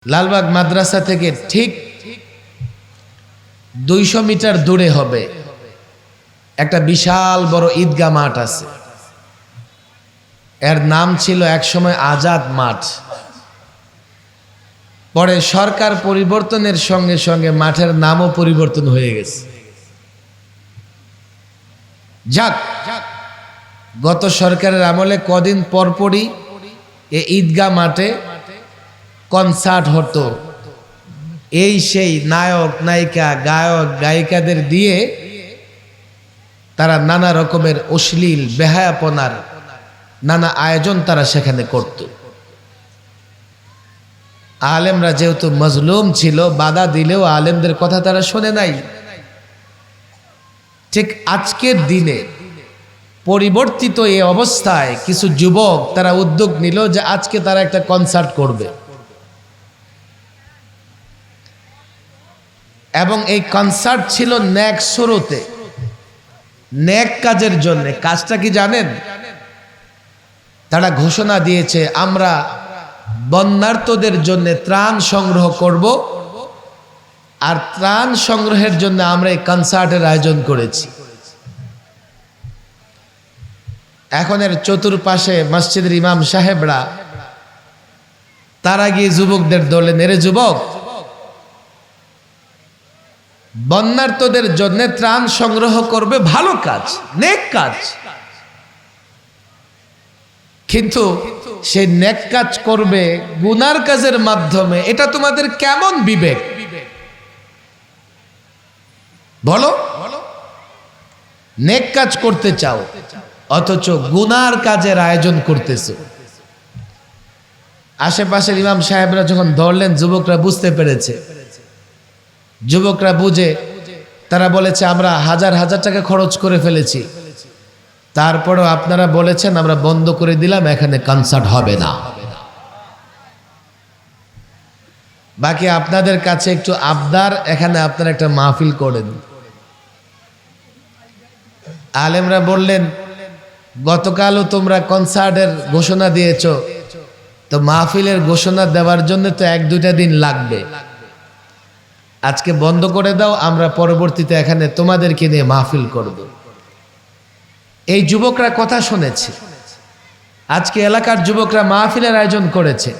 লালবাগ মাদ্রাসা থেকে ঠিক 200 মিটার দূরে হবে একটা বিশাল বড় ঈদগাহ মাঠ আছে। এর নাম ছিল একসময় আজাদ মাঠ। পরে সরকার পরিবর্তনের সঙ্গে সঙ্গে মাঠের নামও পরিবর্তন হয়ে গেছে। যাক, গত সরকারের আমলে কদিন পরপরই এই ঈদগাহ মাঠে কনসার্ট হতো। এই সেই নায়ক নায়িকা গায়ক গায়িকাদের দিয়ে তারা নানা রকমের অশ্লীল বেহায়াপনার নানা আয়োজন তারা সেখানে করত। আলেমরা যেহেতু মজলুম ছিল, বাধা দিলেও আলেমদের কথা তারা শোনে নাই। ঠিক আজকের দিনে পরিবর্তিত এই অবস্থায় কিছু যুবক তারা উদ্যোগ নিল যে আজকে তারা একটা কনসার্ট করবে এবং এই কনসার্ট ছিল নেক সুরতে, নেক কাজের জন্য। কাজটা কি জানেন? তারা ঘোষণা দিয়েছে আমরা বন্যার্তদের জন্য ত্রাণ সংগ্রহ করব, আর ত্রাণ সংগ্রহের জন্য আমরা এই কনসার্টের আয়োজন করেছি। এখন এর চতুর্পাশে মসজিদের ইমাম সাহেবরা তারা গিয়ে যুবকদের দলে নেড়ে, যুবক, বন্যার্তদের জন্য ত্রাণ সংগ্রহ করবে, ভালো কাজ, নেক কাজ, কিন্তু সেই নেক কাজ করবে গুনার কাজের মাধ্যমে। এটা তোমাদের কেমন বিবেক বলো? নেক কাজ করতে চাও অথচ গুনার কাজের আয়োজন করতেছো। আশেপাশের ইমাম সাহেবরা যখন ধরলেন, যুবকরা বুঝতে পেরেছে। যুবকরা বুঝে তারা বলেছে আমরা হাজার হাজার টাকা খরচ করে ফেলেছি, তারপরেও আপনারা বলেছেন আমরা বন্ধ করে দিলাম, এখানে কনসার্ট হবে না। বাকি আপনাদের কাছে একটু আবদার, এখানে আপনারা একটা মাহফিল করেন। আলেমরা বললেন গতকালও তোমরা কনসার্টের ঘোষণা দিয়েছ, তো মাহফিলের ঘোষণা দেওয়ার জন্য তো 1-2টা দিন লাগবে, আজকে বন্ধ করে দাও, আমরা পরবর্তীতে এখানে তোমাদেরকে নিয়ে মাহফিল করব। এই যুবকরা কথা শুনেছে। আজকে এলাকার যুবকরা মাহফিলের আয়োজন করেছে।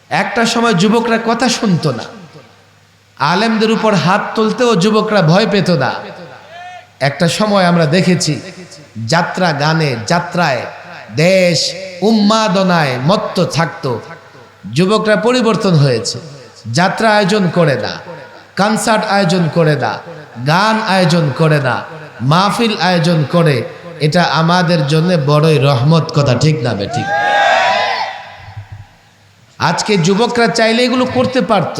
একটা সময় যুবকরা কথা শুনতো না, আলেমদের উপর হাত তুলতেও যুবকরা ভয় পেত না। একটা সময় আমরা দেখেছি যাত্রা গানে, যাত্রায়, দেশ উন্মাদনায় মত্ত থাকতো। যুবকরা পরিবর্তন হয়েছে, যাত্রা আয়োজন করে না, কনসার্ট আয়োজন করে না, গান আয়োজন করে না, মাহফিল আয়োজন করে। এটা আমাদের জন্য বড়ই রহমত, কথা ঠিক না বেঠিক? আজকে যুবকরা চাইলে এগুলো করতে পারত,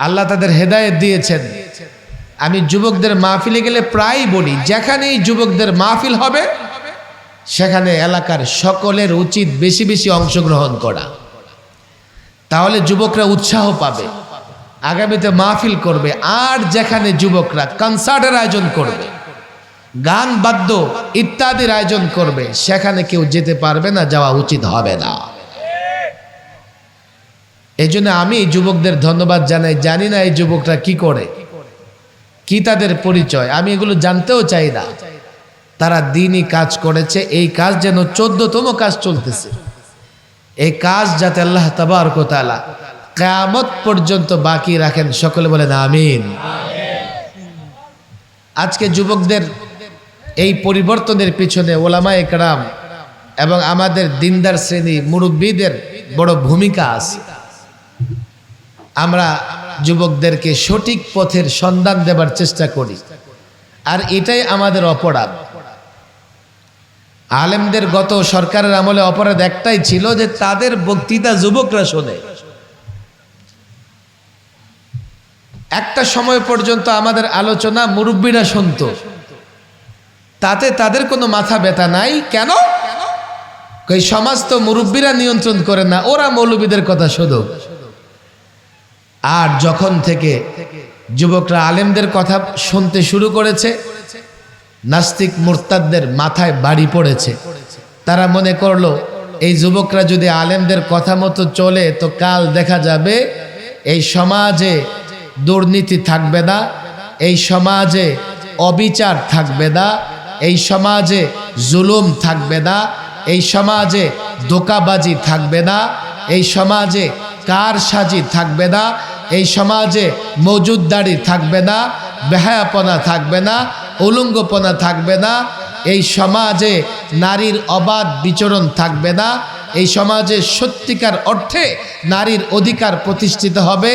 আল্লাহ তাদের হেদায়েত দিয়েছেন। আমি যুবকদের মাহফিলে গেলে প্রায় বলি, যেখানেই যুবকদের মাহফিল হবে সেখানে এলাকার সকলের উচিত বেশি বেশি অংশগ্রহণ করা। তাহলে যুবকরা উৎসাহ পাবে, আগামীতে মাহফিল করবে। আর যেখানে যুবকরা কনসার্টের আয়োজন করবে, গান বাদ্য ইত্যাদির আয়োজন করবে, সেখানে কেউ যেতে পারবে না, যাওয়া উচিত হবে না। এই জন্য আমি যুবকদের ধন্যবাদ জানাই। জানি না এই যুবকরা কি করে, কি তাদের পরিচয়, আমি এগুলো জানতেও চাই না। তারা দিনই কাজ করেছে। এই কাজ যেন 14তম কাজ চলতেছে। এই কাজ যাতে আল্লাহ তাবারক ওয়া তাআলা কিয়ামত পর্যন্ত বাকি রাখেন, সকলে বলেন আমিন। আজকে যুবকদের এই পরিবর্তনের পিছনে ওলামায়ে কেরাম এবং আমাদের দিনদার শ্রেণী মুরব্বীদের বড় ভূমিকা আছে। আমরা যুবকদেরকে সঠিক পথের সন্ধান দেবার চেষ্টা করি, আর এটাই আমাদের অপরাধ। আলেমদের গত সরকারের আমলে অপরাধ একটাই ছিল যে তাদের বক্তৃতা যুবকরা শোনে। একটা সময় পর্যন্ত আমাদের আলোচনা মুরব্বীরা শুনত, তাতে তাদের কোনো মাথা ব্যথা নাই। কেন? এই সমাজ তো মুরব্বীরা নিয়ন্ত্রণ করে না, ওরা মৌলবীদের কথা শুধু। আর যখন থেকে যুবকরা আলেমদের কথা শুনতে শুরু করেছে, নাস্তিক মুরতাদদের মাথায় বাড়ি পড়েছে। তারা মনে করলো এই যুবকরা যদি আলেমদের কথা মতো চলে তো কাল দেখা যাবে এই সমাজে দুর্নীতি থাকবে না, এই সমাজে অবিচার থাকবে না, এই সমাজে জুলুম থাকবে না, এই সমাজে ধোঁকাবাজি থাকবে না, এই সমাজে কারসাজি থাকবে না, এই সমাজে মজুদদারি থাকবে না, বেহায়াপনা থাকবে না, উলঙ্গপনা থাকবে না, এই সমাজে নারীর অবাধ বিচরণ থাকবে না, এই সমাজে সত্যিকার অর্থে নারীর অধিকার প্রতিষ্ঠিত হবে,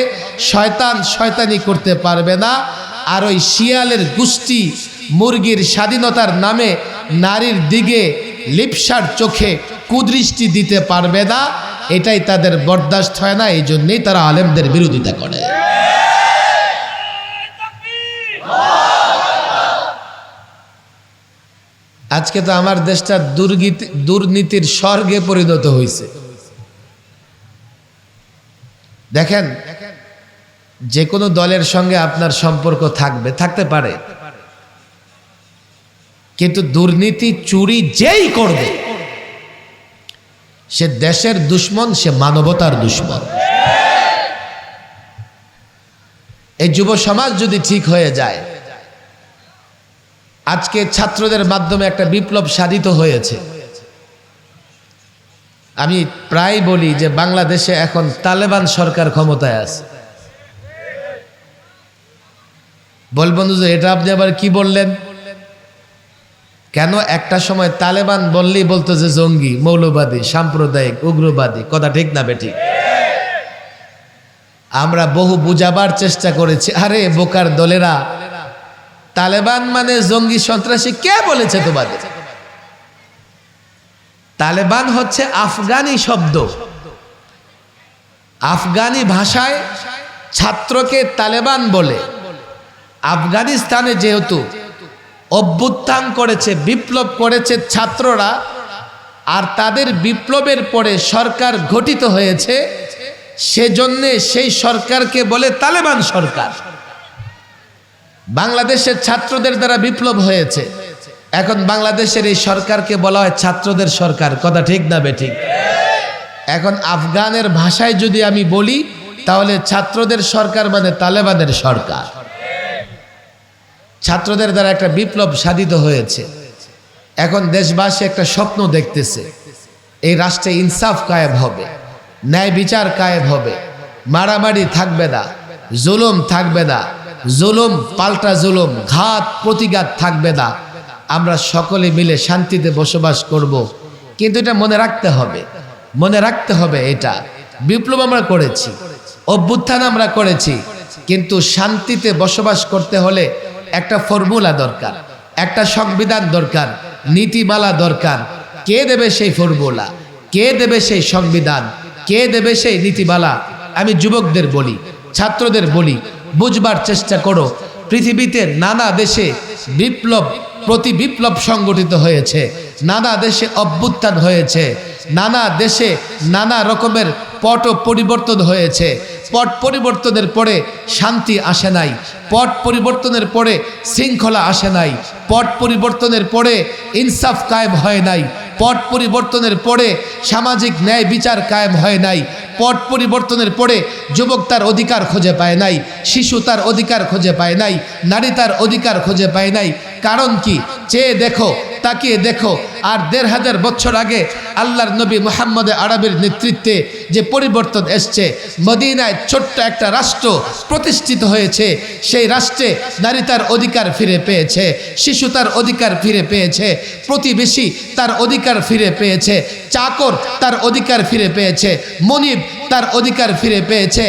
শয়তান শয়তানি করতে পারবে না, আর ওই শিয়ালের গোষ্ঠী মুরগির স্বাধীনতার নামে নারীর দিকে লিপসার চোখে কুদৃষ্টি দিতে পারবে না। এটাই তাদের বরদাস্ত হয় না, এই জন্যেই তারা আলেমদের বিরোধিতা করে। আজকে তো আমার দেশটা দুর্নীতির স্বর্গে পরিণত হয়েছে। দেখেন, যে কোনো দলের সঙ্গে আপনার সম্পর্ক থাকতে পারে, কিন্তু দুর্নীতি চুরি যেই করবে সে দেশের দুশ্মন, সে মানবতার দুশ্মন। এই যুব সমাজ যদি ঠিক হয়ে যায়, আজকে ছাত্রদের মাধ্যমে একটা বিপ্লব সাধিত হয়েছে। আমি প্রায় বলি যে বাংলাদেশে এখন তালেবান সরকার ক্ষমতায় আছে। বলবেন যে এটা আপনি আবার কি বললেন? কেন? একটা সময় তালেবান বললেই বলতো যে জঙ্গি, মৌলবাদী, সাম্প্রদায়িক, উগ্রবাদী। কথা ঠিক না বেঠিক? আমরা বহু বুঝাবার চেষ্টা করেছি। আরে বোকার দলেরা, তালেবান মানে জঙ্গি সন্ত্রাসী কে বলেছে তোমাদের? তালেবান হচ্ছে আফগানি শব্দ। আফগানি ভাষায় ছাত্রকে তালেবান বলে। আফগানিস্তানে যেহেতু অভ্যুত্থান করেছে, বিপ্লব করেছে ছাত্ররা, আর তাদের বিপ্লবের পরে সরকার গঠিত হয়েছে, সেজন্যে সেই সরকারকে বলে তালেবান সরকার। বাংলাদেশের ছাত্রদের দ্বারা বিপ্লব হয়েছে, এখন বাংলাদেশের এই সরকারকে বলা হয় ছাত্রদের সরকার। কথা ঠিক না বেঠিক? এখন আফগানের ভাষায় যদি আমি বলি, তাহলে ছাত্রদের সরকার মানে তালেবানের সরকার। ছাত্রদের দ্বারা একটা বিপ্লব সাধিত হয়েছে। এখন দেশবাসী একটা স্বপ্ন দেখতেছে, এই রাষ্ট্রে ইনসাফ কায়েম হবে, ন্যায় বিচার কায়েম হবে, মারামারি থাকবে না, জুলুম থাকবে না, জুলুম পাল্টা জুলুম, ঘাত প্রতিঘাত থাকবে না, আমরা সকলে মিলে শান্তিতে বসবাস করব। কিন্তু এটা মনে রাখতে হবে, মনে রাখতে হবে, এটা বিপ্লব আমরা করেছি, অভ্যুত্থান আমরা করেছি, কিন্তু শান্তিতে বসবাস করতে হলে একটা ফর্মুলা দরকার, একটা সংবিধান দরকার, নীতিমালা দরকার। কে দেবে সেই ফর্মুলা? কে দেবে সেই সংবিধান? কে দেবে সেই নীতিমালা? আমি যুবকদের বলি, ছাত্রদের বলি, বুঝবার চেষ্টা করো। পৃথিবীতে নানা দেশে বিপ্লব প্রতি বিপ্লব সংগঠিত হয়েছে, নানা দেশে অভ্যুত্থান হয়েছে, নানা দেশে নানা রকমের পট পরিবর্তন হয়েছে। পট পরিবর্তনের পরে শান্তি আসে নাই, পট পরিবর্তনের পরে শৃঙ্খলা আসে নাই, পট পরিবর্তনের পরে ইনসাফ কায়েম হয় নাই, পট পরিবর্তনের পরে সামাজিক ন্যায় বিচার কায়েম হয় নাই, পট পরিবর্তনের পরে যুবক তার অধিকার খুঁজে পায় নাই, শিশু তার অধিকার খুঁজে পায় নাই, নারী তার অধিকার খুঁজে পায় নাই। কারণ কি? চেয়ে দেখো, তাকিয়ে দেখো, আর ১৫০০ বছর আগে আল্লাহর নবী মুহাম্মদ আরবির নেতৃত্বে যে পরিবর্তন এসছে, মদিনায় ছোট্ট একটা রাষ্ট্র প্রতিষ্ঠিত হয়েছে, সেই রাষ্ট্রে নারী তার অধিকার ফিরে পেয়েছে, শিশু তার অধিকার ফিরে পেয়েছে, প্রতিবেশী তার অধিকার ফিরে পেয়েছে, চাকর তার অধিকার ফিরে পেয়েছে, মনিব তার অধিকার ফিরে পেয়েছে,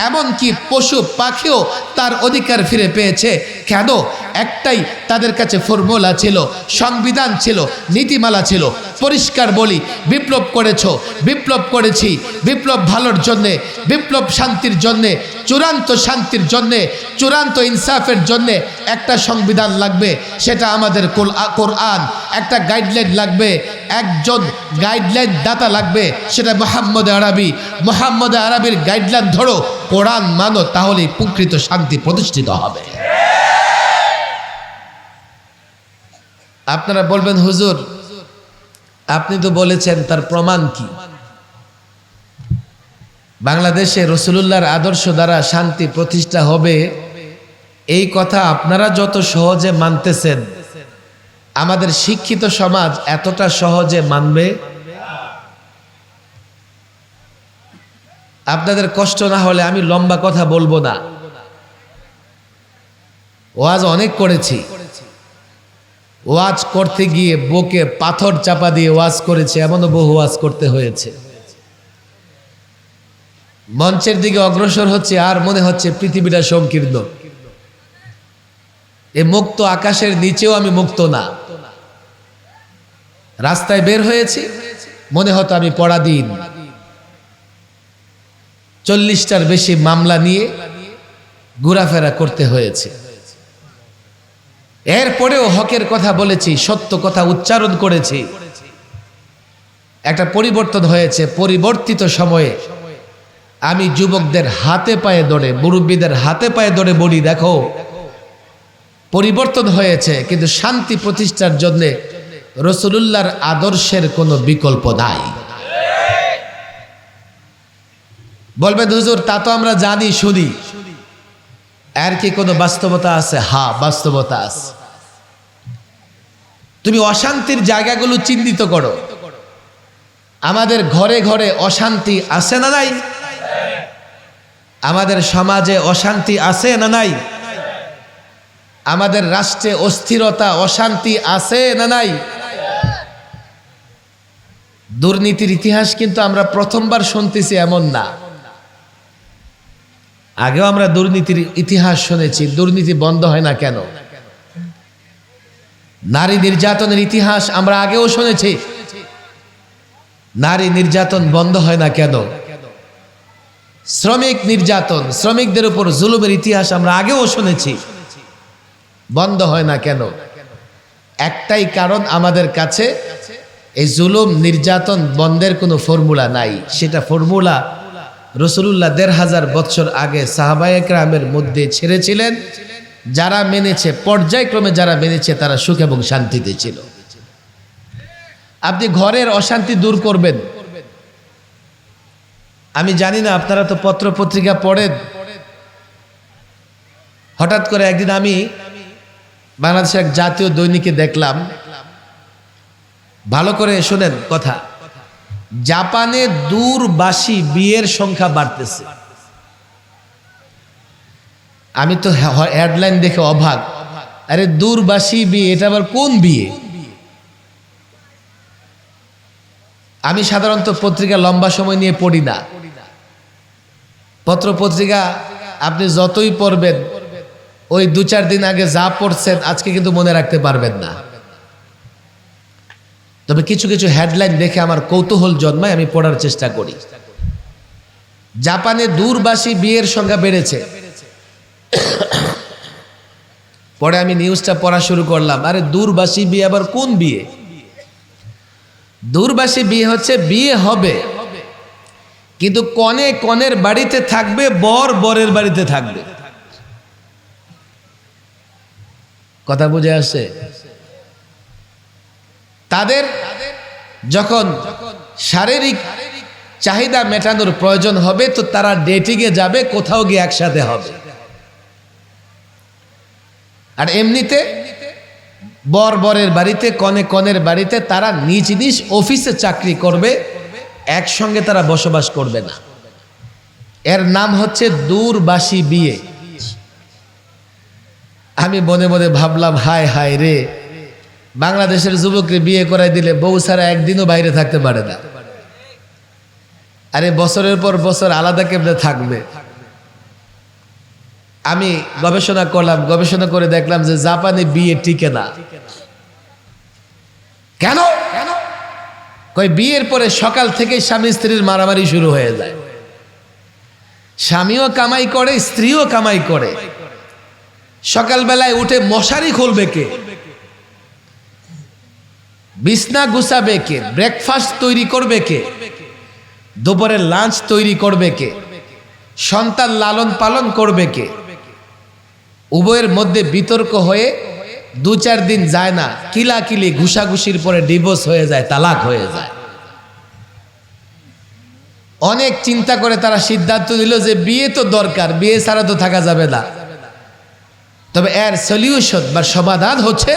এমনকি পশু পাখিও তার অধিকার ফিরে পেয়েছে। কেন? একটাই তাদের কাছে ফর্মুলা ছিল, সংবিধান ছিল, নীতিমালা ছিল। পরিষ্কার বলি, বিপ্লব করেছ, বিপ্লব করেছি, বিপ্লব ভালোর জন্যে, বিপ্লব শান্তির জন্যে, চূড়ান্ত শান্তির জন্যে, চূড়ান্ত ইনসাফের জন্যে একটা সংবিধান লাগবে, সেটা আমাদের কোরআন। একটা গাইডলাইন লাগবে, একজন গাইডলাইন দাতা লাগবে, সেটা মুহাম্মদ আরবি। মুহাম্মদ আরবির গাইডলাইন ধরো, কোরআন মানো, তাহলেই প্রকৃত শান্তি প্রতিষ্ঠিত হবে। আপনারা বলবেন, হুজুর আপনি তো বলেছেন, তার প্রমাণ কি? বাংলাদেশে রাসূলুল্লাহর আদর্শ দ্বারা শান্তি প্রতিষ্ঠা হবে, এই কথা আপনারা যত সহজে মানতেছেন, আমাদের শিক্ষিত সমাজ এতটা সহজে মানবে? আপনাদের কষ্ট না হলে আমি লম্বা কথা বলবো না। ওয়াজ অনেক করেছি, ওয়াজ করতে গিয়ে বুকে পাথর চাপা দিয়ে ওয়াজ করেছি, এমনও বহু ওয়াজ করতে হয়েছে। মঞ্চের দিকে অগ্রসর হচ্ছে আর মনে হচ্ছে পৃথিবীটা সংকীর্ণ। এই মুক্ত আকাশের নিচেও আমি মুক্ত না। রাস্তায় বের হয়েছি, মনে হতো আমি পরাধীন। 40টার বেশি মামলা নিয়ে ঘোরাফেরা করতে হয়েছে। এরপরেও হকের কথা বলেছি, সত্য কথা উচ্চারণ করেছি। একটা পরিবর্তন হয়েছে। পরিবর্তিত সময়ে আমি যুবকদের হাতে পায়ে ধরে, মুরব্বীদের হাতে পায়ে ধরে বলি, দেখো পরিবর্তন হয়েছে, কিন্তু শান্তি প্রতিষ্ঠার জন্য রাসূলুল্লাহর আদর্শের কোনো বিকল্প নাই। বলবেন হুজুর তা তো আমরা জানি শুনি, এর কি কোনো বাস্তবতা আছে? হ্যাঁ, বাস্তবতা আছে। তুমি অশান্তির জায়গাগুলো চিহ্নিত করো। আমাদের ঘরে ঘরে অশান্তি আছে না নাই? আমাদের সমাজে অশান্তি আছে না নাই? আমাদের রাষ্ট্রে অস্থিরতা, অশান্তি আছে না নাই? দুর্নীতির ইতিহাস কিন্তু আমরা প্রথমবার শুনতেছি এমন না, আগেও আমরা দুর্নীতির ইতিহাস শুনেছি। দুর্নীতি বন্ধ হয় না কেন? নারী নির্যাতনের ইতিহাস আমরা আগেও শুনেছি, নারী নির্যাতন বন্ধ হয় না কেন? শ্রমিক নির্যাতন, শ্রমিকদের উপর জুলুমের ইতিহাস আমরা আগেও শুনেছি, বন্ধ হয় না কেন? একটাই কারণ, আমাদের কাছে এই জুলুম নির্যাতন বন্ধের কোনো ফর্মুলা নাই। সেটা ফর্মুলা রাসূলুল্লাহ ১৫০০ বছর আগে সাহাবায়ে কেরামের মধ্যে ছেড়েছিলেন। যারা মেনেছে, পর্যায়ক্রমে যারা মেনেছে, তারা সুখ এবং শান্তিতে ছিল। আপনি ঘরের অশান্তি দূর করবেন। আমি জানি না, আপনারা তো পত্র পত্রিকা পড়েন। হঠাৎ করে একদিন আমি বাংলাদেশের এক জাতীয় দৈনিকে দেখলাম, ভালো করে শোনেন কথা, জাপানে দূরবাসী বিয়ের সংখ্যা বাড়তেছে। আমি তো হেডলাইন দেখে অবাক, আরে দূরবাসী বিয়ে, এটা আবার কোন বিয়ে? আমি সাধারণত পত্রিকা লম্বা সময় নিয়ে পড়ি না। পত্র পত্রিকা আপনি যতই পড়বেন, ওই 2-4 দিন আগে যা পড়ছেন আজকে কিন্তু মনে রাখতে পারবেন না। তবে কিছু কিছু হেডলাইন দেখে আমার কৌতূহল জন্মায়, আমি পড়ার চেষ্টা করি। জাপানে দূরবাসী বিয়ের সংখ্যা বেড়েছে। পরে আমি নিউজটা পড়া শুরু করলাম, আরে দূরবাসী বিয়ে আবার কোন বিয়ে? দূরবাসী বিয়ে হচ্ছে বিয়ে হবে, কিন্তু কনে কনের বাড়িতে থাকবে, বর বরের বাড়িতে থাকবে। কথা বুঝে আসছে? তাদের যখন শারীরিক চাহিদা মেটানোর প্রয়োজন হবে, তো তারা ডেটিংয়ে যাবে, কোথাও গিয়ে একসাথে হবে। আর এমনিতে বর বরের বাড়িতে, কনে কনের বাড়িতে, তারা নিজ নিজ অফিসে চাকরি করবে, একসঙ্গে তারা বসবাস করবে না। এর নাম হচ্ছে দূরবাসী বিয়ে। আমি মনে মনে ভাবলাম, হায় হায় রে, বাংলাদেশের যুবককে বিয়ে করাই দিলে বউ ছাড়া একদিনও বাইরে থাকতে পারে না। আরে বছরের পর বছর আলাদা কেমনে থাকবে? আমি গবেষণা করলাম, গবেষণা করে দেখলাম যে জাপানে বিয়ে টিকে না। কেন? কই বিয়ের পরে সকাল থেকে স্বামী স্ত্রীর মারামারি শুরু হয়ে যায়। স্বামীও কামাই করে, স্ত্রীও কামাই করে। সকালবেলায় উঠে মশারি খুলবে কে? বিছনা গুছাবে কে? ব্রেকফাস্ট তৈরি করবে কে? দুপুরের লাঞ্চ তৈরি করবে কে? সন্তান লালন পালন করবে কে? উভয়ের মধ্যে বিতর্ক হয়ে 2-4 দিন যায় না, কিলাকিলি ঘুষাঘুষির পরে ডিভোর্স হয়ে যায়, তালাক হয়ে যায়। অনেক চিন্তা করে তারা সিদ্ধান্ত নিল যে বিয়ে তো দরকার, বিয়ে ছাড়া তো থাকা যাবে না। তবে এর সলিউশন বা সমাধান হচ্ছে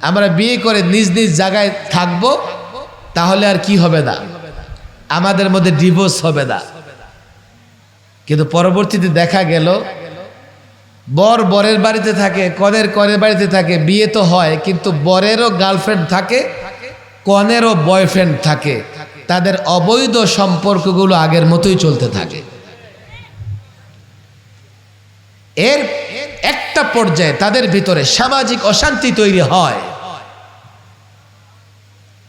আমরা বিয়ে করে নিজ নিজ জায়গায় থাকবো, তাহলে আর কি হবে না, আমাদের মধ্যে ডিভোর্স হবে না। কিন্তু পরবর্তীতে দেখা গেল বর বরের বাড়িতে থাকে, কনের কনের বাড়িতে থাকে, বিয়ে তো হয় কিন্তু বরেরও গার্লফ্রেন্ড থাকে, কনেরও বয়ফ্রেন্ড থাকে, তাদের অবৈধ সম্পর্কগুলো আগের মতোই চলতে থাকে। এর একটা পর্যায়ে তাদের ভিতরে সামাজিক অশান্তি তৈরি হয়।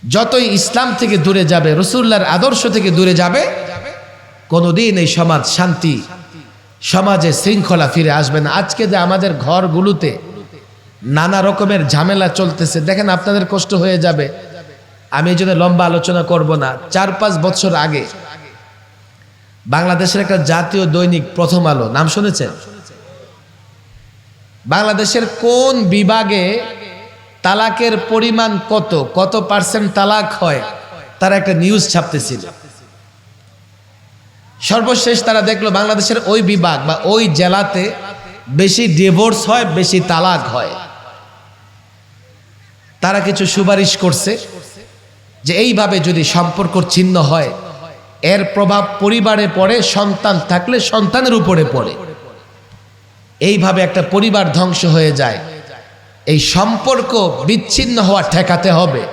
যতই ইসলাম থেকে দূরে যাবে, রাসূলুল্লাহর আদর্শ থেকে দূরে যাবে, কোনোদিন এই সমাজ শান্তি, সমাজে শৃঙ্খলা ফিরে আসবে না। আজকে যে আমাদের ঘরগুলোতে নানা রকমের ঝামেলা চলতেছে, দেখেন আপনাদের কষ্ট হয়ে যাবে, আমি এই জন্য লম্বা আলোচনা করব না। 4-5 বছর আগে বাংলাদেশের একটা জাতীয় দৈনিক প্রথম আলো, নাম শুনেছেন? বাংলাদেশের কোন বিভাগে তালাকের পরিমাণ কত পার্সেন্ট তালাক হয় তারা একটা নিউজ ছাপতেছিল। সর্বশেষ তারা দেখলো বাংলাদেশের ওই বিভাগ বা ওই জেলাতে বেশি ডিভোর্স হয়, বেশি তালাক হয়। তারা কিছু সুপারিশ করছে যে এইভাবে যদি সম্পর্ক ছিন্ন হয়, এর প্রভাব পরিবারে পড়ে, সন্তান থাকলে সন্তানের উপরে পড়ে, এইভাবে একটা পরিবার ধ্বংস হয়ে যায়। এই সম্পর্ক বিচ্ছিন্ন হওয়া ঠেকাতে হবে,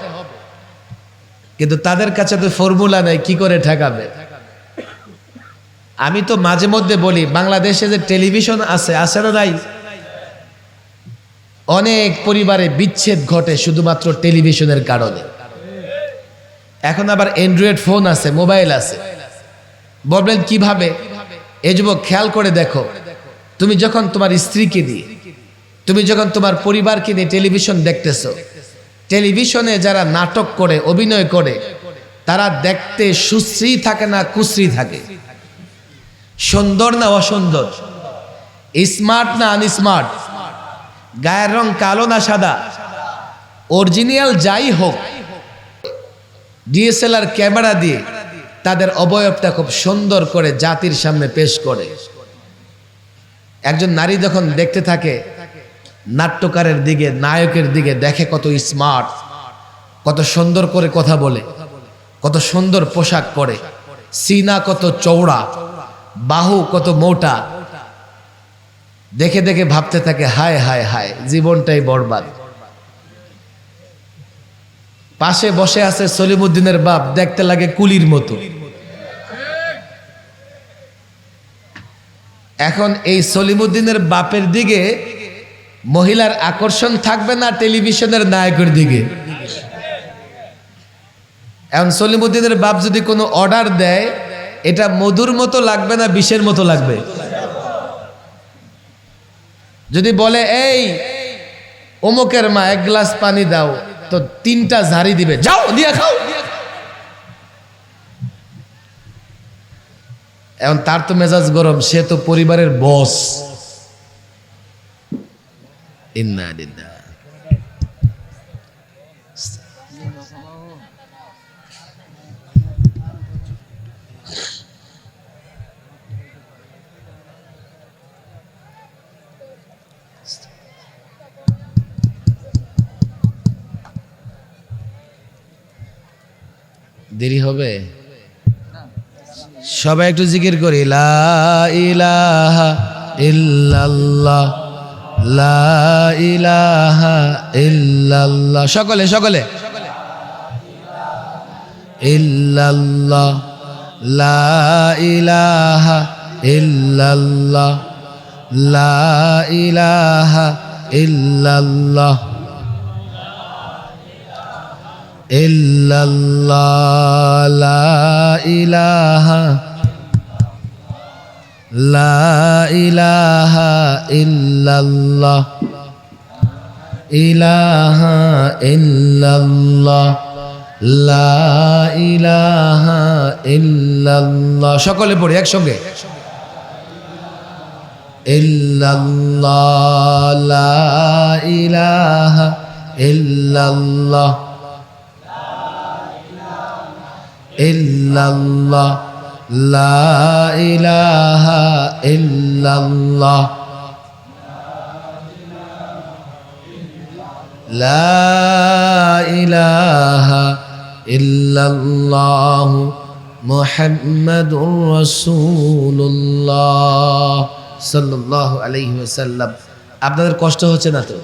কিন্তু তাদের কাছে তো ফর্মুলা নেই, কি করে ঠেকাবে। আমি তো মাঝে মধ্যে বলি, বাংলাদেশে যে টেলিভিশন আছে না নাই, অনেক পরিবারে বিচ্ছেদ ঘটে শুধুমাত্র টেলিভিশনের কারণে। এখন আবার অ্যান্ড্রয়েড ফোন আছে, মোবাইল আছে, বলবেন কিভাবে? এই যুবক খেয়াল করে দেখো, তুমি যখন তোমার স্ত্রীকে নিয়ে, তুমি যখন তোমার পরিবারকে নিয়ে টেলিভিশন দেখতেছো, টেলিভিশনে যারা নাটক করে, অভিনয় করে, তারা দেখতে সুশ্রী থাকে না কুশ্রী থাকে, সুন্দর না অসুন্দর, স্মার্ট না আনস্মার্ট, গায়ের রং কালো না সাদা, অরিজিনাল যাই হোক, ডিএসএলআর ক্যামেরা দিয়ে তাদের অবয়বটা খুব সুন্দর করে জাতির সামনে পেশ করে। একজন নারী যখন দেখতে থাকে, নাট্যকারের দিকে, নায়কের দিকে দেখে কত স্মার্ট, কত সুন্দর করে কথা বলে, কত সুন্দর পোশাক পরে, সিনা কত চওড়া, বাহু কত মোটা, দেখে দেখে ভাবতে থাকে হায় হায় হায়, জীবনটাই বরবাদ। পাশে বসে আছে সলিমুদ্দিনের বাপ, দেখতে লাগে কুলির মতো। এখন এই সলিমুদ্দিনের বাপের দিকে মহিলার আকর্ষণ থাকবে না টেলিভিশনের নায়কের দিকে? এখন সলিমুদ্দিনের বাপ যদি কোনো অর্ডার দেয়, এটা মধুর মতো লাগবে না বিষের মতো লাগবে? যদি বলে এই অমুকের মা 1 গ্লাস পানি দাও, তো 3টা ঝাড়ি দিবে, যাও দিয়ে খাও। এখন তার তো মেজাজ গরম, সে তো পরিবারের বস। ইন্না লিল্লাহ। দেরি হবে, সবাই একটু জিকির করি, লা ইলাহা ইল্লাল্লাহ, লা ইলাহা ইল্লাল্লাহ, সকলে সকলে, ইল্লাল্লাহ, লা ইলাহা ইল্লাল্লাহ, লা ইলাহা ইল্লাল্লাহ, ইল্লাল্লাহ, লা ইলাহা, লা ইলাহা ইল্লাল্লাহ, ইলাহা ইল্লাল্লাহ, লা ইলাহা ইল্লাল্লাহ। সকলে পড়ি একসঙ্গে, ইল্লাল্লাহ, লা ইলাহা ইল্লাল্লাহ ইল্লাল্লাহ লা ইলাহা ইল্লাল্লাহ লা ইলাহা ইল্লাল্লাহ মুহাম্মাদুর রাসূলুল্লাহ সাল্লাল্লাহু আলাইহি ওয়াসাল্লাম। আপনাদের কষ্ট হচ্ছে না তো?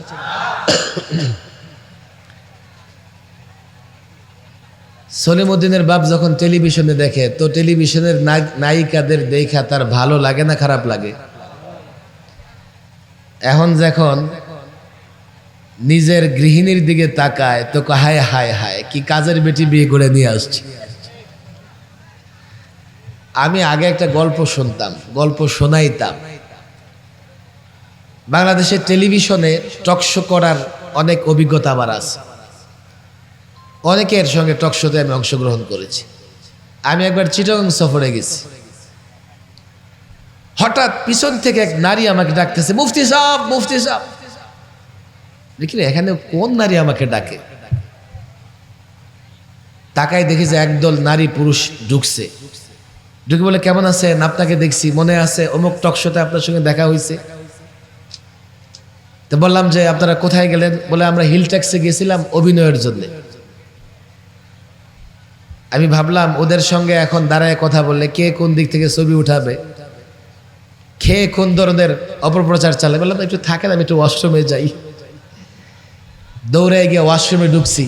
সলিমউদ্দিনের বাপ যখন টেলিভিশনে দেখে তো টেলিভিশনের নায়িকাদের দেখা তার ভালো লাগে না খারাপ লাগে? এখন যখন নিজের গৃহিণীর দিকে তাকায় তো হায় হায় হায় কি কাজের বেটি বিয়ে করে নিয়ে আসছে। আমি আগে একটা গল্প শুনতাম, গল্প শোনাইতাম। বাংলাদেশের টেলিভিশনে টকশো করার অনেক অভিজ্ঞতা আমার আছে, অনেকের সঙ্গে টকশোতে আমি অংশগ্রহণ করেছি। আমি একবার চিটাগং সফরে গেছি, হঠাৎ পিছন থেকে এক নারী আমাকে ডাকতেছে, মুফতি সাহেব মুফতি সাহেব। দেখি এখানে কোন নারী আমাকে ডাকে, তাকাই দেখি যে একদল নারী পুরুষ ঢুকছে। ঢুকে বলে, কেমন আছেন? আপনাকে দেখছি, মনে আছে অমুক টকশোতে আপনার সঙ্গে দেখা হয়েছে। তো বললাম যে আপনারা কোথায় গেলেন? বলে আমরা হিল ট্যাক্সে গেছিলাম অভিনয়ের জন্য। আমি ভাবলাম ওদের সঙ্গে এখন দাঁড়ায় কথা বললে কে কোন দিক থেকে ছবি উঠাবে, কে কোন ধরনের অপপ্রচার চালাবে। বললাম একটু থাকেন, আমি একটু ওয়াশরুমে যাই। দৌড়ে গিয়ে ওয়াশরুমে ঢুকছি,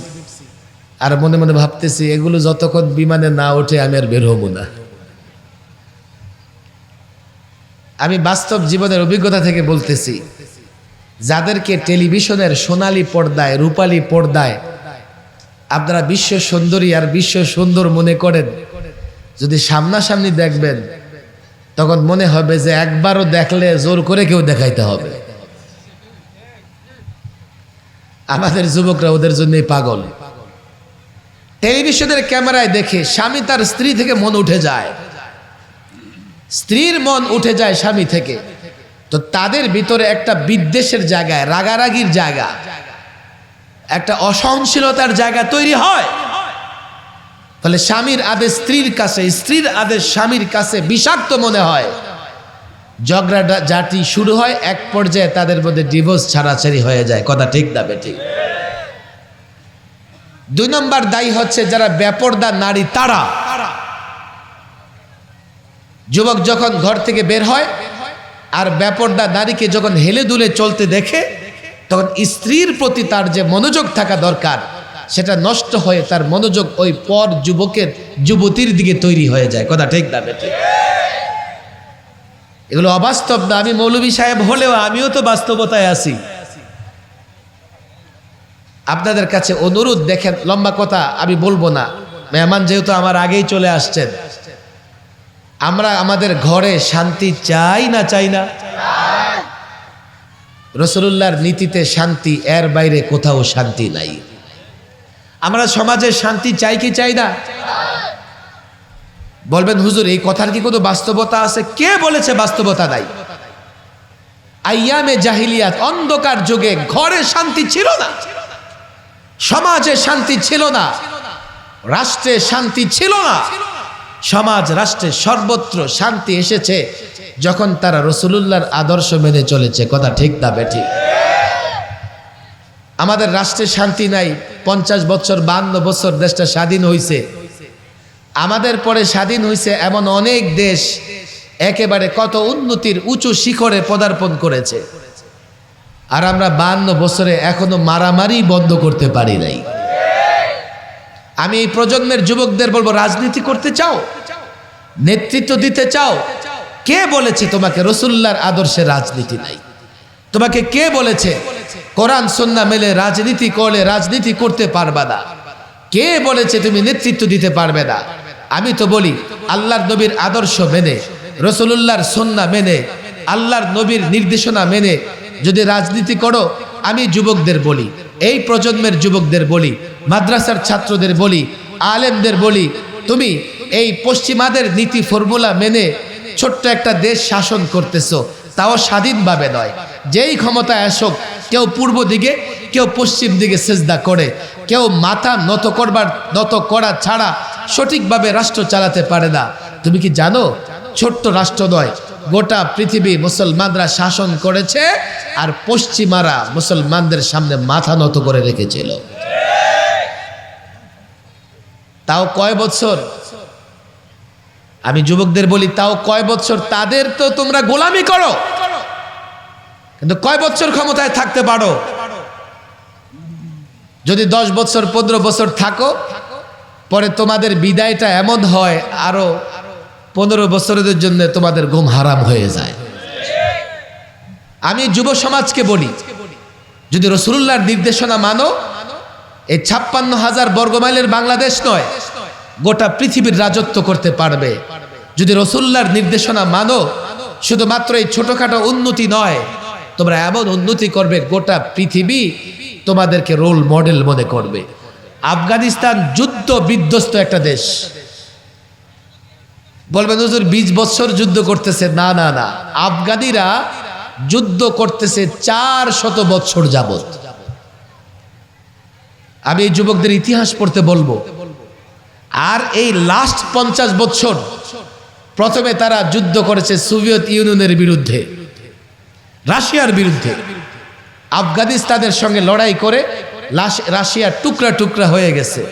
আর মনে মনে ভাবতেছি এগুলো যতক্ষণ বিমানে না ওঠে আমি আর বের হবো না। আমি বাস্তব জীবনের অভিজ্ঞতা থেকে বলতেছি, যাদেরকে টেলিভিশনের সোনালী পর্দায় রূপালী পর্দায় আপনারা বিশ্ব সুন্দরী আর বিশ্ব সুন্দর মনে করেন, যদি সামনাসামনি দেখবেন তখন মনে হবে যে একবারও দেখলে জোর করে কেউ দেখাইতে হবে। আমাদের যুবকরা ওদের জন্যই পাগল। টেলিভিশনের ক্যামেরায় দেখে স্বামী তার স্ত্রী থেকে মন উঠে যায়, স্ত্রীর মন উঠে যায় স্বামী থেকে, তো তাদের ভিতরে একটা বিদ্বেষের জায়গায়, রাগারাগির জায়গা, একটা অসহনশীলতার জায়গা তৈরি হয়। ফলে স্বামীর আদেশ স্ত্রীর কাছে, স্ত্রীর আদেশ স্বামীর কাছে বিষাক্ত মনে হয়। ঝগড়া জাতি শুরু হয়, এক পর্যায়ে তাদের মধ্যে ডিভোর্স ছাড়াছাড়ি হয়ে যায়। কথা ঠিক না বেঠিক? 2 নম্বর দায়ী হচ্ছে যারা বেপরদা নারী, তারা। যুবক যখন ঘর থেকে বের হয় আর বেপরদা নারীকে যখন হেলে দুলে চলতে দেখে, তখন স্ত্রীর প্রতি তার যে মনোযোগ থাকা দরকার সেটা নষ্ট হয়ে তার মনোযোগ ওই পর যুবকের যুবতীর দিকে তৈরি হয়ে যায়। কথা ঠিক না বেঠিক? এগুলো অবাস্তব না। আমি মৌলভী সাহেব হলেও আমিও তো বাস্তবতায় আছি। আপনাদের কাছে অনুরোধ, দেখেন লম্বা কথা আমি বলবো না, মেহমান যেহেতু আমার আগেই চলে আসছেন, আমরা আমাদের ঘরে শান্তি চাই না চাই না? রাসূলুল্লাহর নীতিতে শান্তি, এর বাইরে কোথাও শান্তি নাই। আমরা সমাজে শান্তি চাই কি চাই না? বলবেন হুজুর এই কথার কি কোনো বাস্তবতা আছে? কে বলেছে বাস্তবতা নাই? আইয়ামে জাহিলিয়াত, অন্ধকার যুগে ঘরে শান্তি ছিল না, সমাজে শান্তি ছিল না, রাষ্ট্রে শান্তি ছিল না। সমাজ রাষ্ট্রে সর্বত্র শান্তি এসেছে যখন তারা রাসূলুল্লাহর আদর্শ মেনে চলেছে। কথা ঠিক না বেঠিক? আমাদের রাষ্ট্রে শান্তি নাই। 50 বছর 52 বছর দেশটা স্বাধীন হয়েছে। আমাদের পরে স্বাধীন হয়েছে এমন অনেক দেশ একেবারে কত উন্নতির উঁচু শিখরে পদার্পণ করেছে, আর আমরা 52 বছরে এখনো মারামারি বন্ধ করতে পারি নাই। আমি এই প্রজন্মের যুবকদের বলবো, রাজনীতি করতে চাও, নেতৃত্ব দিতে চাও, কে বলেছে তোমাকে রাসূলুল্লাহর আদর্শে রাজনীতি নাই? তোমাকে কে বলেছে কোরআন সুন্নাহ মেলে রাজনীতি করলে রাজনীতি করতে পারবে না? কে বলেছে তুমি নেতৃত্ব দিতে পারবে না? আমি তো বলি, আল্লাহর নবীর আদর্শ মেনে, রাসূলুল্লাহর সুন্নাহ মেনে, আল্লাহর নবীর নির্দেশনা মেনে যদি রাজনীতি করো, আমি যুবকদের বলি, এই প্রজন্মের যুবকদের বলি, মাদ্রাসার ছাত্রদের বলি, আলেমদের বলি, তুমি এই পশ্চিমাদের নীতি ফর্মুলা মেনে ছোট্ট একটা দেশ শাসন করতেছো, তাও স্বাধীনভাবে নয়। যেই ক্ষমতায় আসুক, কেউ পূর্ব দিকে কেউ পশ্চিম দিকে সেজদা করে, কেউ মাথা নত করা ছাড়া সঠিকভাবে রাষ্ট্র চালাতে পারে না। তুমি কি জানো, ছোট্ট রাষ্ট্র নয়, গোটা পৃথিবী মুসলমানরা শাসন করেছে, আর পশ্চিমারা মুসলমানদের সামনে মাথা নত করে রেখেছিল। তাও কয় বছর? আমি যুবকদের বলি, তাও কয় বছর? তাদের তো তোমরা গোলামি করো, কিন্তু কয় বছর ক্ষমতায় থাকতে পারো? যদি 10 বছর 15 বছর থাকো, পরে তোমাদের বিদায়টা এমন হয় আরো 15 বছরের জন্য তোমাদের ঘুম হারাম হয়ে যায়। আমি যুব সমাজকে বলি, যদি রাসূলুল্লাহর নির্দেশনা মানো, এই 56,000 বর্গমাইলের বাংলাদেশ নয়, গোটা পৃথিবীর রাজত্ব করতে পারবে। যদি রাসূলুল্লাহর নির্দেশনা মানো, শুধুমাত্র এই ছোটখাটো উন্নতি নয়, তোমরা এমন উন্নতি করবে গোটা পৃথিবী তোমাদেরকে রোল মডেল মনে করবে। আফগানিস্তান যুদ্ধ বিধ্বস্ত একটা দেশ। বলবেন হুজুর 20 বছর যুদ্ধ করতেছে। না না না, আফগানিরা যুদ্ধ করতেছে 400 বছর যাবত। আমি এই যুবকদের ইতিহাস পড়তে বলবো। আর এই লাস্ট 50 বছর প্রথমে তারা যুদ্ধ করেছে সোভিয়েত ইউনিয়নের বিরুদ্ধে, রাশিয়ার বিরুদ্ধে। আফগানিস্তানের সঙ্গে লড়াই করে রাশিয়া টুকরা টুকরা হয়ে গেছে।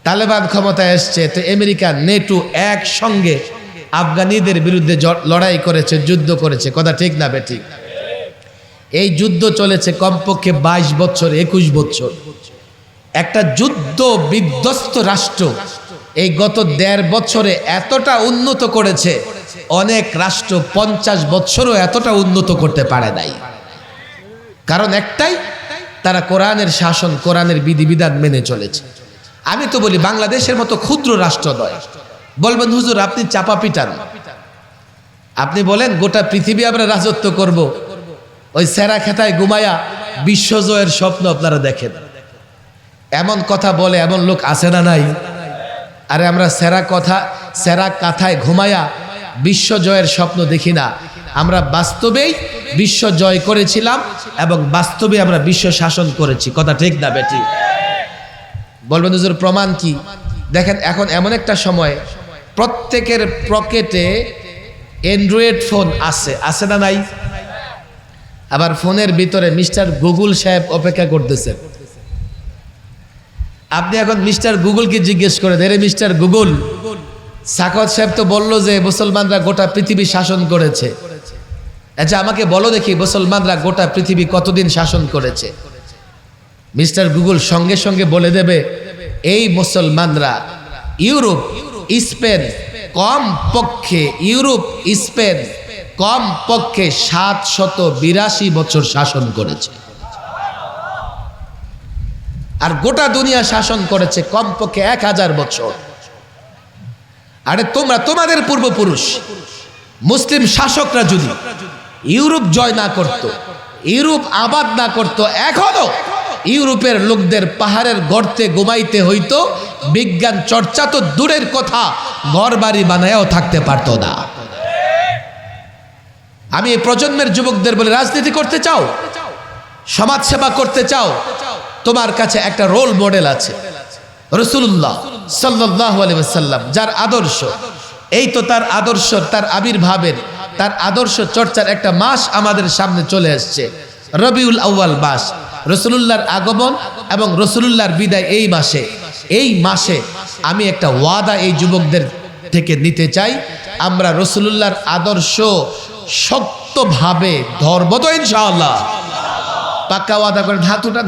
তালেবান ক্ষমতায় এসছে, তো আমেরিকা নেটো একসঙ্গে আফগানিদের বিরুদ্ধে লড়াই করেছে, যুদ্ধ করেছে। কথা ঠিক না বেঠিক? এই যুদ্ধ চলেছে কমপক্ষে 22 বছর 21 বছর। একটা যুদ্ধ বিধ্বস্ত রাষ্ট্র এই গত 1.5 বছরে এতটা উন্নত করেছে, অনেক রাষ্ট্র 50 বছরও এতটা উন্নত করতে পারে নাই। কারণ একটাই, তারা কোরআনের শাসন, কোরআনের বিধিবিধান মেনে চলেছে। আমি তো বলি বাংলাদেশের মতো ক্ষুদ্র রাষ্ট্র নয়। বলবেন হুজুর আপনি চাপা পিটান, আপনি বলেন গোটা পৃথিবী আমরা রাজত্ব করব, ওই সেরা খেতায় ঘুমায়া বিশ্বজয়ের স্বপ্ন আপনারা দেখেন। এমন কথা বলে এমন লোক আছে না নাই? আরে আমরা সেরা কাথায় ঘুমায়া বিশ্বজয়ের স্বপ্ন দেখি না, আমরা বাস্তবেই বিশ্ব জয় করেছিলাম এবং বাস্তবে আমরা বিশ্ব শাসন করেছি। কথা ঠিক না বেটি? বলবেন হুজুর প্রমাণ কি? দেখেন এখন এমন একটা সময় প্রত্যেকের পকেটে অ্যান্ড্রয়েড ফোন আছে না নাই? আবার ফোনের ভিতরে মিস্টার গুগল সাহেব অপেক্ষা করতেছেন। আপনি এখন মিস্টার গুগলকে জিজ্ঞেস করেন, এরে মিস্টার গুগল, সাকত সাহেব তো বললো যে মুসলমানরা গোটা পৃথিবী শাসন করেছে, আচ্ছা আমাকে বলো দেখি মুসলমানরা গোটা পৃথিবী কতদিন শাসন করেছে? মিস্টার গুগল সঙ্গে সঙ্গে বলে দেবে, এই মুসলমানরা ইউরোপ স্পেন কম পক্ষে 782 বছর শাসন করেছে, আর গোটা দুনিয়া শাসন করেছে কমপক্ষে 1000 বছর। আরে তোমাদের পূর্বপুরুষ মুসলিম শাসকরা যদি ইউরোপ জয় না করত, ইউরোপ আবাদ না করত, এখনো ইউরোপের লোকদের পাহাড়ের গর্তে ঘুমাইতে হইতো, বিজ্ঞান চর্চা তো দূরের কথা, ঘর বাড়ি বানায়াও থাকতে পারত না। আমি এই প্রজন্মের যুবকদের বলে, রাজনীতি করতে চাও, সমাজ সেবা করতে চাও, তোমার কাছে একটা রোল মডেল আছে, রাসূলুল্লাহ সাল্লাল্লাহু আলাইহি ওয়াসাল্লাম, যার আদর্শ, এই তো তার আদর্শ, তার আবির্ভাবের, তার আদর্শ চর্চার একটা মাস আমাদের সামনে চলে আসছে, রবিউল আউয়াল মাস। রাসূলুল্লাহর আগমন এবং রাসূলুল্লাহর বিদায় এই মাসে আমি একটা ওয়াদা এই যুবকদের থেকে নিতে চাই, আমরা রাসূলুল্লাহর আদর্শ শক্তভাবে ধরব তো ইনশাআল্লাহ। পাক্কা ওয়াদা করেন, হাত উঠান।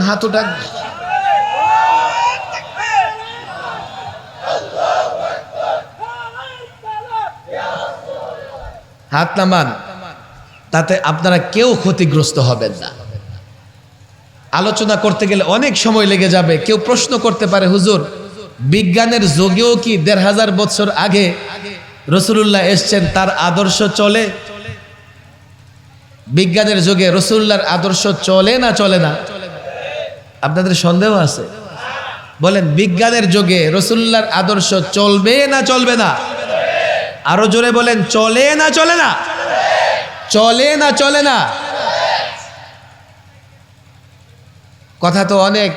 হাত নামান, তাতে আপনারা কেউ ক্ষতিগ্রস্ত হবেন না। আলোচনা করতে গেলে অনেক সময় লেগে যাবে। কেউ প্রশ্ন করতে পারে, হুজুর বিজ্ঞানের যুগেও কি 1500 বছর আগে রাসূলুল্লাহ এসেছেন, তার আদর্শ চলে? বিজ্ঞানের যুগে রাসূলুল্লাহর আদর্শ চলে না? আপনাদের সন্দেহ আছে? বলেন বিজ্ঞানের যুগে রাসূলুল্লাহর আদর্শ চলবে না? আরো জোরে বলেন, চলে না চলে না? চলে না চলে না? কথা তো অনেক,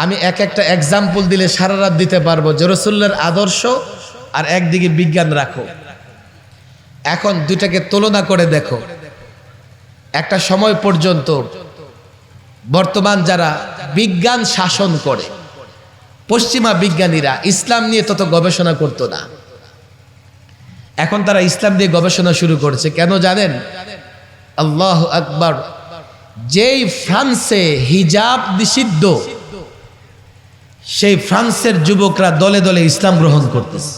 আমি এক একটা এক্সাম্পল দিলে সারা রাত দিতে পারবো যে রাসূলুল্লাহর আদর্শ আর একদিকে বিজ্ঞান রাখো। এখন দুটাকে তুলনা করে দেখো। একটা সময় পর্যন্ত বর্তমান যারা বিজ্ঞান শাসন করে, পশ্চিমা বিজ্ঞানীরা ইসলাম নিয়ে তত গবেষণা করতো না। এখন তারা ইসলাম দিয়ে গবেষণা শুরু করেছে। কেন জানেন? আল্লাহু আকবার। যেই ফ্রান্সে হিজাব নিষিদ্ধ, সেই ফ্রান্সের যুবকরা দলে দলে ইসলাম গ্রহণ করতেছে।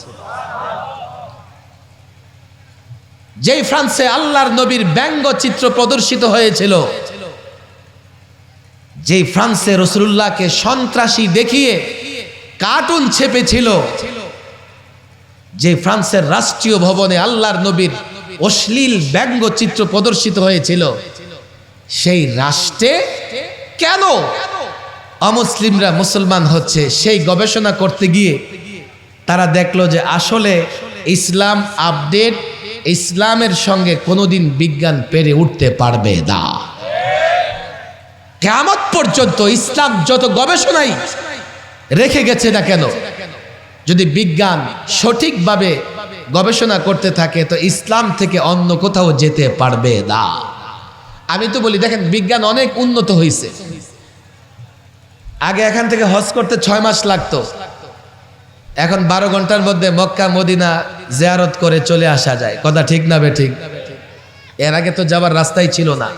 যেই ফ্রান্সে আল্লাহর নবীর ব্যঙ্গচিত্র প্রদর্শিত হয়েছিল, যেই ফ্রান্সে রাসূলুল্লাহকে সন্ত্রাসী দেখিয়ে কার্টুন ছেপেছিল, যে ফ্রান্সের রাষ্ট্রীয় ভবনে আল্লাহর নবীর অশ্লীল ব্যঙ্গচিত্র প্রদর্শিত হয়েছিল, সেই রাষ্ট্রে কেন অমুসলিমরা মুসলমান হচ্ছে? সেই গবেষণা করতে গিয়ে তারা দেখলো যে আসলে ইসলাম আপডেট, ইসলামের সঙ্গে কোনোদিন বিজ্ঞান পেরে উঠতে পারবে না। কিয়ামত পর্যন্ত ইসলাম যত গবেষণাই রেখে গেছে না কেন, যদি বিজ্ঞান সঠিকভাবে গবেষণা করতে থাকে তো ইসলাম থেকে অন্য কোথাও যেতে পারবে না। আমি তো বলি, দেখেন বিজ্ঞান অনেক উন্নত হয়েছে। আগে এখান থেকে হজ করতে 6 মাস লাগতো, এখন 12 ঘন্টার মধ্যে মক্কা মদিনা জিয়ারত করে চলে আসা যায়। কথা ঠিক না বেঠিক? এর আগে তো যাওয়ার রাস্তাই ছিল না।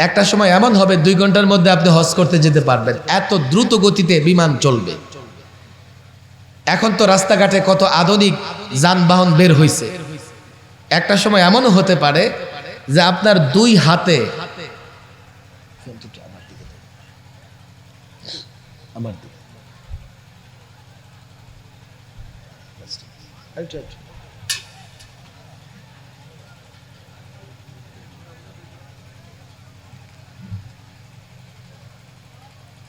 একটা সময় এমন হবে 2 ঘন্টার মধ্যে আপনি হজ করতে যেতে পারবেন, এত দ্রুত গতিতে বিমান চলবে। এখন তো রাস্তাঘাটে কত আধুনিক যানবাহন বের হয়েছে। একটা সময় এমনও হতে পারে যে আপনার 2 হাতে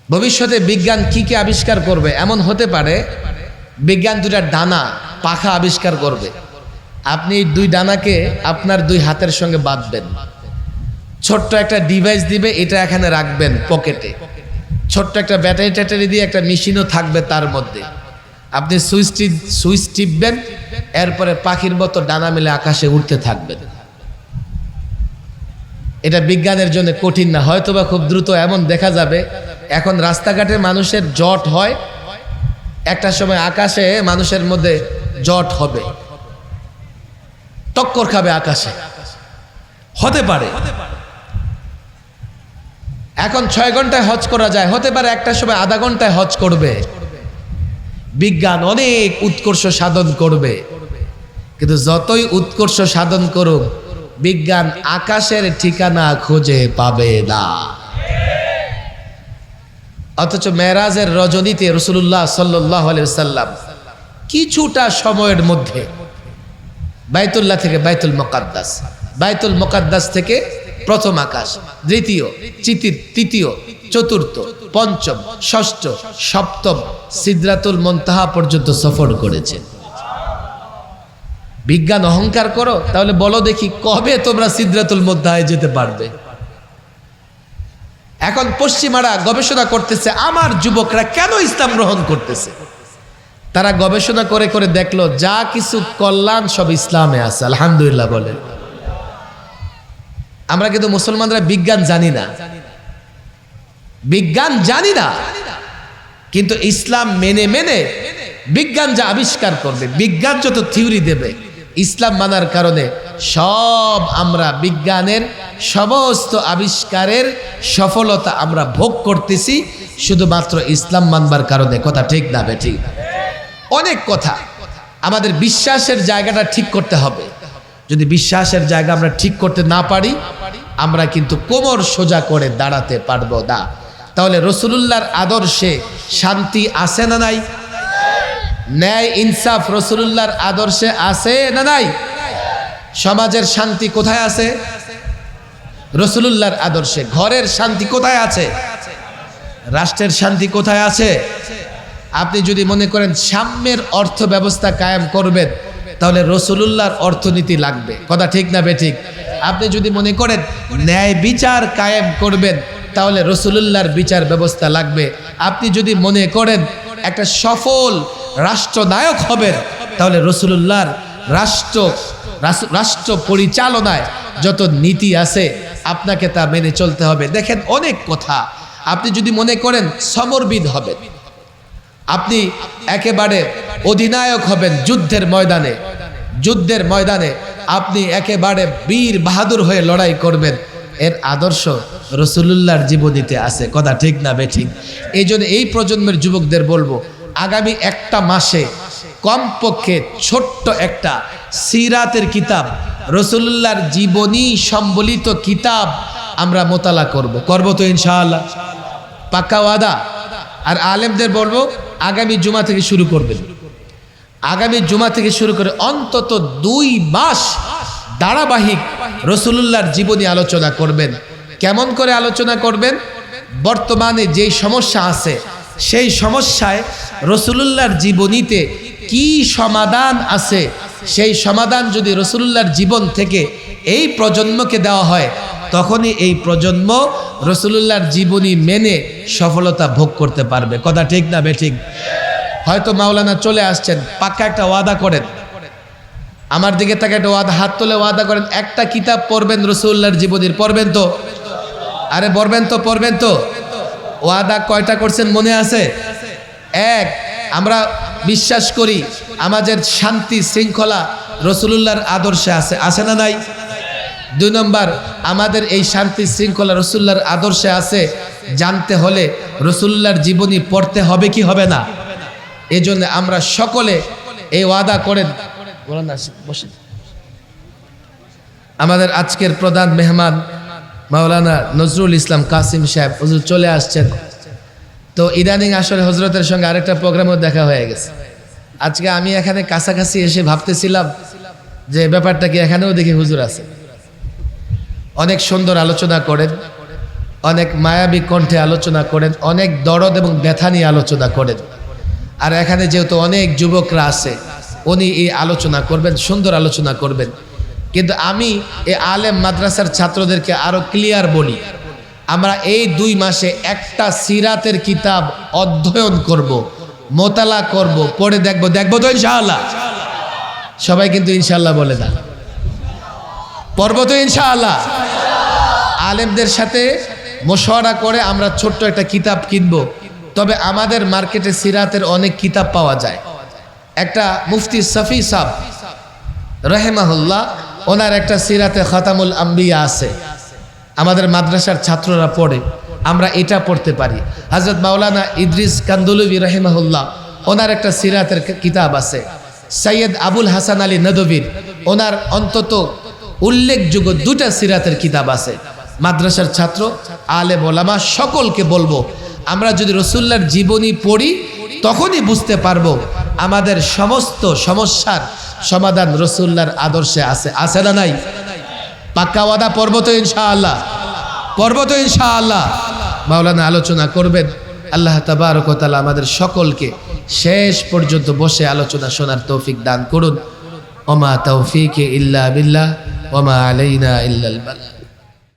ভবিষ্যতে বিজ্ঞান কি কি আবিষ্কার করবে, এমন হতে পারে বিজ্ঞান 2টা ডানা পাখা আবিষ্কার করবে। আপনি 2 ডানাকে আপনার 2 হাতের সঙ্গে বাঁধবেন, ছোট্ট একটা ডিভাইস দিবে, এটা এখানে রাখবেন পকেটে, ছোট্ট একটা ব্যাটারি ট্যাটারি দিয়ে একটা মেশিনও থাকবে তার মধ্যে। আপনি সুইচ টিপবেন, এরপরে পাখির মতো ডানা মেলে আকাশে উঠতে থাকবেন। এটা বিজ্ঞানের জন্য কঠিন না, হয়তোবা খুব দ্রুত এমন দেখা যাবে। এখন রাস্তাঘাটে মানুষের জট হয়, একটা সময় আকাশে মানুষের মধ্যে জট হবে, টক্কর খাবে আকাশে, হতে পারে। এখন 6 ঘন্টায় হজ করা যায়, হতে পারে একটা সময় আধা ঘন্টায় হজ করবে। বিজ্ঞান অনেক উৎকর্ষ সাধন করবে, কিন্তু যতই উৎকর্ষ সাধন করুক বিজ্ঞান আকাশের ঠিকানা খুঁজে পাবে না। অথচ মেরাজের রজনীতে রাসূলুল্লাহ সাল্লাল্লাহু আলাইহি ওয়াসাল্লাম কিছুটা সময়ের মধ্যে বাইতুল্লাহ থেকে বাইতুল মুকাদ্দাস, বাইতুল মুকাদ্দাস থেকে প্রথম আকাশ, দ্বিতীয়, তৃতীয়, চতুর্থ, পঞ্চম, ষষ্ঠ, সপ্তম সিদরাতুল মুনতাহা পর্যন্ত সফর করেছেন। বিজ্ঞান অহংকার করো, তাহলে বলো দেখি কবে তোমরা সিদরাতুল মুনতাহায় যেতে পারবে? এখন পশ্চিমারা গবেষণা করতেছে আমার যুবকরা কেন ইসলাম গ্রহণ করতেছে। তারা গবেষণা করে করে দেখলো যা কিছু কল্যাণ সব ইসলামে আছে। আলহামদুলিল্লাহ বলেন। আমরা কিন্তু মুসলমানরা বিজ্ঞান জানি না, বিজ্ঞান জানি না, কিন্তু ইসলাম মেনে মেনে বিজ্ঞান যা আবিষ্কার করবে, বিজ্ঞান যত থিওরি দেবে, ইসলাম মানার কারণে সব আমরা বিজ্ঞানের সমস্ত আবিষ্কারের সফলতা আমরা ভোগ করতেছি শুধুমাত্র ইসলাম মানবার কারণে। কথা ঠিক না বেঠিক? অনেক কথা। আমাদের বিশ্বাসের জায়গাটা ঠিক করতে হবে। যদি বিশ্বাসের জায়গা আমরা ঠিক করতে না পারি, আমরা কিন্তু কোমর সোজা করে দাঁড়াতে পারবো না। তাহলে রাসূলুল্লাহর আদর্শে শান্তি আছে না নাই? ন্যায় ইনসাফ রাসূলুল্লাহর আদর্শে আছে না নাই? সমাজের শান্তি কোথায় আছে? রাসূলুল্লাহর আদর্শে। ঘরের শান্তি কোথায় আছে? রাষ্ট্রের শান্তি কোথায় আছে? আপনি যদি মনে করেন সাম্যের অর্থ ব্যবস্থা কায়েম করবেন, তাহলে রাসূলুল্লাহর অর্থনীতি লাগবে। কথা ঠিক না বেঠিক? আপনি যদি মনে করেন ন্যায় বিচার কায়েম করবেন, তাহলে রাসূলুল্লাহর বিচার ব্যবস্থা লাগবে। আপনি যদি মনে করেন একটা সফল রাষ্ট্রনায়ক হবেন, তাহলে রাসূলুল্লাহর রাষ্ট্র পরিচালনায় যত নীতি আছে আপনাকে তা মেনে চলতে হবে। দেখেন অনেক কথা। আপনি যদি মনে করেন সমরবিদ হবেন, আপনি একেবারে অধিনায়ক হবেন যুদ্ধের ময়দানে আপনি একেবারে বীর বাহাদুর হয়ে লড়াই করবেন, এর আদর্শ রাসূলুল্লাহর জীবনীতে আছে। কথা ঠিক না বেঠিক? এই জন্য এই প্রজন্মের যুবকদের বলবো, আগামী একটা মাসে কমপক্ষে ছোট্ট একটা সিরাতের কিতাব, রাসূলুল্লাহর জীবনী সম্বলিত কিতাব আমরা মোতালা করব তো ইনশাআল্লাহ? পাক্কা ওয়াদা? আর আলেমদের বলবো আগামী জুমা থেকে শুরু করবেন। আগামী জুমা থেকে শুরু করে অন্তত 2 মাস ধারাবাহিক রাসূলুল্লাহর জীবনী আলোচনা করবেন। কেমন করে আলোচনা করবেন? বর্তমানে যেই সমস্যা আছে সেই সমস্যায় রাসূলুল্লাহর জীবনীতে কি সমাধান আছে, সেই সমাধান যদি রাসূলুল্লাহর জীবন থেকে এই প্রজন্মকে দেওয়া হয়, তখনই এই প্রজন্ম রাসূলুল্লাহর জীবনী মেনে সফলতা ভোগ করতে পারবে। কথা ঠিক না বেঠিক? হয়তো মাওলানা চলে আসছেন, পাক্কা একটা ওয়াদা করেন, আমার দিকে তাকে একটা ওয়াদা, হাত তুলে ওয়াদা করেন, একটা কিতাব পড়বেন রাসূলুল্লাহর জীবনীর। পড়বেন তো? আরে পড়বেন তো? ওয়াদা কয়টা করছেন মনে আছে? এক, আমরা বিশ্বাস করি আমাদের শান্তি শৃঙ্খলা রাসূলুল্লাহর আদর্শে আছে না নাই? 2 নম্বর, আমাদের এই শান্তি শৃঙ্খলা রাসূলুল্লাহর আদর্শে আছে জানতে হলে রাসূলুল্লাহর জীবনী পড়তে হবে কি হবে না? এই জন্য আমরা সকলে এই ওয়াদা করেন। আমাদের আজকের প্রধান মেহমান মাওলানা নজরুল ইসলাম কাসিম সাহেব হুজুর চলে আসছেন। তো ইদানিং আসলে হজরতের সঙ্গে আরেকটা প্রোগ্রামও দেখা হয়ে গেছে। আজকে আমি এখানে কাছাকাছি এসে ভাবতেছিলাম যে ব্যাপারটা কি, এখানেও দেখি হুজুর আছে। অনেক সুন্দর আলোচনা করেন, অনেক মায়াবী কণ্ঠে আলোচনা করেন, অনেক দরদ এবং ব্যথা নিয়ে আলোচনা করেন। আর এখানে যেহেতু অনেক যুবকরা আছে, উনি এই আলোচনা করবেন, সুন্দর আলোচনা করবেন। কিন্তু আমি এই আলেম মাদ্রাসার ছাত্রদেরকে আরো ক্লিয়ার বলি, আমরা এই 2 মাসে একটা সিরাতের কিতাব অধ্যয়ন করব, মোতালা করব, পড়ে দেখবো তো ইনশাআল্লাহ? সবাই কিন্তু ইনশাআল্লাহ বলে না, পড়ব তো ইনশাআল্লাহ? আলেমদের সাথে মশওয়ারা করে আমরা ছোট্ট একটা কিতাব কিনবো। তবে আমাদের মার্কেটে সিরাতের অনেক কিতাব পাওয়া যায়। একটা মুফতি শফি সাহেব রাহিমাহুল্লাহ, ওনার একটা সিরাতে খাতামুল আম্বিয়া আছে, আমাদের মাদ্রাসার ছাত্ররা পড়ে, আমরা এটা পড়তে পারি। হযরত মাওলানা ইদ্রিস কান্দলুবি রাহিমাহুল্লাহ, ওনার একটা সিরাতের কিতাব আছে। সৈয়দ আবুল হাসান আলী নদভীর, ওনার অন্তত উল্লেখযোগ্য 2টা সিরাতের কিতাব আছে। মাদ্রাসার ছাত্র আলেম ওলামা সকলকে বলবো, আমরা যদি রাসূলুল্লাহর জীবনী পড়ি তখনই বুঝতে পারবো আমাদের সমস্ত সমস্যার সমাধান রাসূলুল্লাহর আদর্শে আছে না নাই? পাক্কা ওয়াদা? পড়ব তো ইনশাআল্লাহ? মাওলানা আলোচনা করবেন। আল্লাহ তাবারক ওয়া তাআলা আমাদের সকলকে শেষ পর্যন্ত বসে আলোচনা শোনার তৌফিক দান করুন। ওমা তাওফীকি ইল্লা বিল্লাহ ওমা আলাইনা ইল্লাল বালাগ।